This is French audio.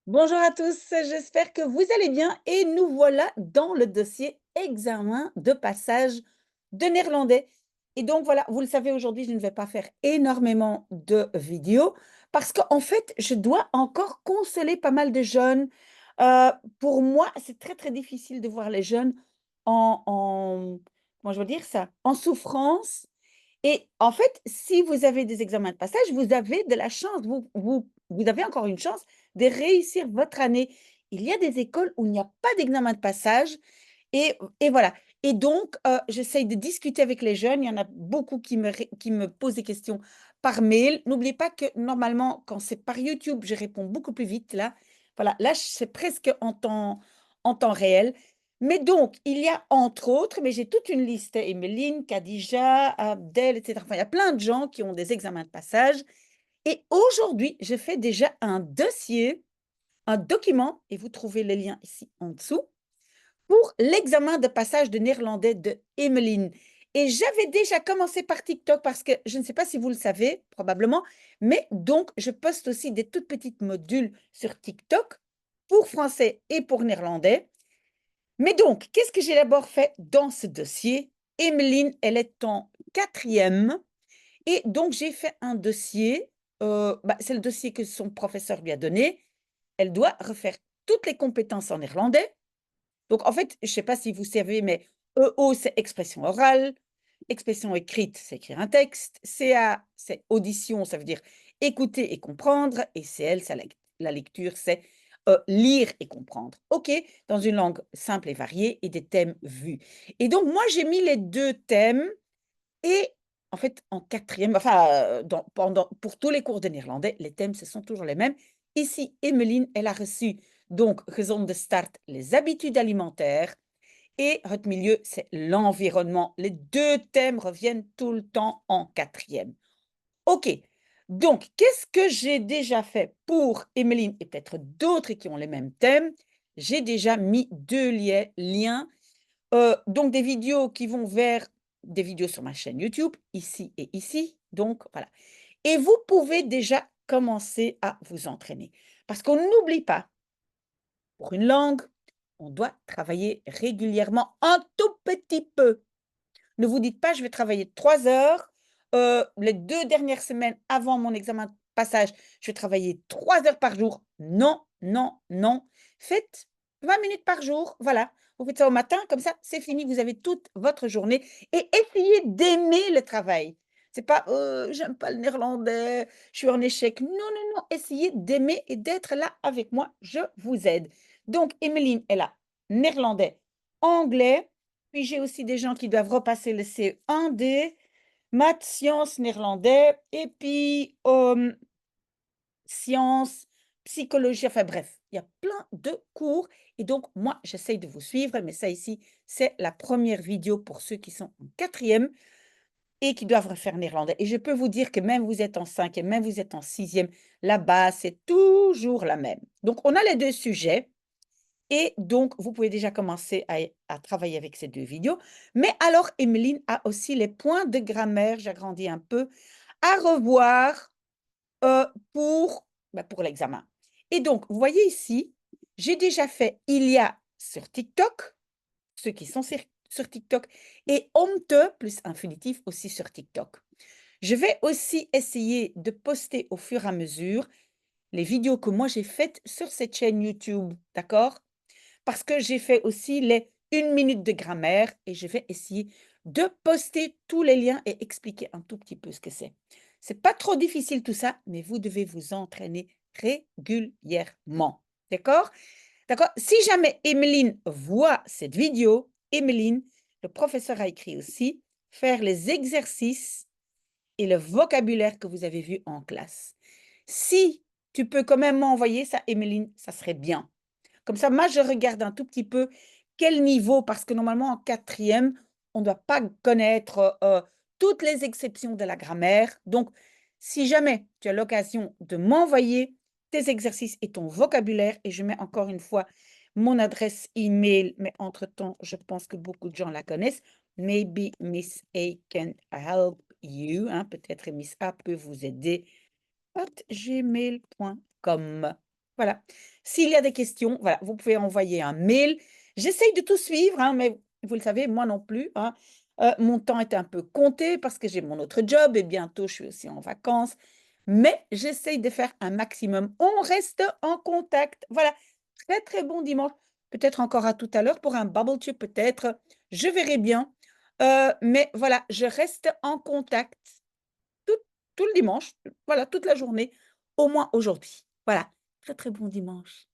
Bonjour à tous, j'espère que vous allez bien et nous voilà dans le dossier examen de passage de néerlandais. Et donc voilà, vous le savez, aujourd'hui, je ne vais pas faire énormément de vidéos parce qu'en fait, je dois encore consoler pas mal de jeunes. Pour moi, c'est très, très difficile de voir les jeunes comment je veux dire ça, en souffrance. Et en fait, si vous avez des examens de passage, vous avez de la chance, vous avez encore une chance de réussir votre année. Il y a des écoles où il n'y a pas d'examen de passage et voilà. Et donc, j'essaye de discuter avec les jeunes. Il y en a beaucoup qui me posent des questions par mail. N'oubliez pas que normalement, quand c'est par YouTube, je réponds beaucoup plus vite là. Voilà, là, c'est presque en temps réel. Mais donc, il y a entre autres, mais j'ai toute une liste, Emeline, Khadija, Abdel, etc. Enfin, il y a plein de gens qui ont des examens de passage. Et aujourd'hui, je fais déjà un dossier, un document, et vous trouvez le lien ici en dessous, pour l'examen de passage de néerlandais de Emeline. Et j'avais déjà commencé par TikTok parce que je ne sais pas si vous le savez, probablement, mais donc je poste aussi des toutes petites modules sur TikTok pour français et pour néerlandais. Mais donc, qu'est-ce que j'ai d'abord fait dans ce dossier? Emeline, elle est en quatrième et donc j'ai fait un dossier, c'est le dossier que son professeur lui a donné. Elle doit refaire toutes les compétences en néerlandais. Donc en fait, je ne sais pas si vous savez, mais EO, c'est expression orale, expression écrite, c'est écrire un texte, CA, c'est audition, ça veut dire écouter et comprendre, et CL, c'est la lecture, c'est lire et comprendre. OK, dans une langue simple et variée et des thèmes vus. Et donc moi, j'ai mis les 2 thèmes et en fait, en quatrième, enfin, pour tous les cours de néerlandais, les thèmes, ce sont toujours les mêmes. Ici, Emmeline, elle a reçu donc gezonde start, les habitudes alimentaires et het milieu, c'est l'environnement. Les 2 thèmes reviennent tout le temps en quatrième. OK, donc qu'est-ce que j'ai déjà fait pour Emmeline et peut-être d'autres qui ont les mêmes thèmes? J'ai déjà mis 2 liens, donc des vidéos qui vont vers des vidéos sur ma chaîne YouTube, ici et ici, donc voilà. Et vous pouvez déjà commencer à vous entraîner. Parce qu'on n'oublie pas, pour une langue, on doit travailler régulièrement un tout petit peu. Ne vous dites pas: «Je vais travailler 3 heures, les 2 dernières semaines avant mon examen de passage, je vais travailler 3 heures par jour». Non, non, non. Faites 20 minutes par jour, voilà. Vous faites ça au matin, comme ça, c'est fini, vous avez toute votre journée et essayez d'aimer le travail. C'est pas: «J'aime pas le néerlandais, je suis en échec». Non, non, non, essayez d'aimer et d'être là avec moi, je vous aide. Donc Emmeline est là, néerlandais, anglais, puis j'ai aussi des gens qui doivent repasser le CE1D, maths, sciences, néerlandais et puis, sciences, psychologie, enfin bref, il y a plein de cours et donc moi, j'essaye de vous suivre, mais ça ici, c'est la première vidéo pour ceux qui sont en quatrième et qui doivent refaire néerlandais et je peux vous dire que même vous êtes en cinquième, même vous êtes en sixième, la base, c'est toujours la même. Donc on a les 2 sujets et donc, vous pouvez déjà commencer à travailler avec ces 2 vidéos. Mais alors, Emeline a aussi les points de grammaire, j'agrandis un peu, à revoir, pour l'examen. Et donc, vous voyez ici, j'ai déjà fait «il y a» sur TikTok, ceux qui sont sur TikTok, et «onte» plus infinitif aussi sur TikTok. Je vais aussi essayer de poster au fur et à mesure les vidéos que moi j'ai faites sur cette chaîne YouTube, d'accord? Parce que j'ai fait aussi les 1 minute de grammaire et je vais essayer de poster tous les liens et expliquer un tout petit peu ce que c'est. C'est pas trop difficile tout ça, mais vous devez vous entraîner régulièrement. D'accord? D'accord? Si jamais Emeline voit cette vidéo, Emeline, le professeur a écrit aussi, faire les exercices et le vocabulaire que vous avez vu en classe. Si tu peux quand même m'envoyer ça, Emeline, ça serait bien. Comme ça, moi, je regarde un tout petit peu quel niveau, parce que normalement en quatrième, on ne doit pas connaître, toutes les exceptions de la grammaire. Donc, si jamais tu as l'occasion de m'envoyer tes exercices et ton vocabulaire et je mets encore une fois mon adresse email, mais entre-temps, je pense que beaucoup de gens la connaissent. Maybe Miss A can help you, hein, peut-être Miss A peut vous aider, @gmail.com. Voilà. S'il y a des questions, voilà, vous pouvez envoyer un mail. J'essaye de tout suivre, hein, mais vous le savez, moi non plus, hein. Mon temps est un peu compté parce que j'ai mon autre job et bientôt je suis aussi en vacances, mais j'essaye de faire un maximum. On reste en contact. Voilà. Très, très bon dimanche. Peut-être encore à tout à l'heure pour un bubble tea, peut-être. Je verrai bien. Mais voilà, je reste en contact tout tout le dimanche, voilà, toute la journée, au moins aujourd'hui. Voilà. Très, très bon dimanche.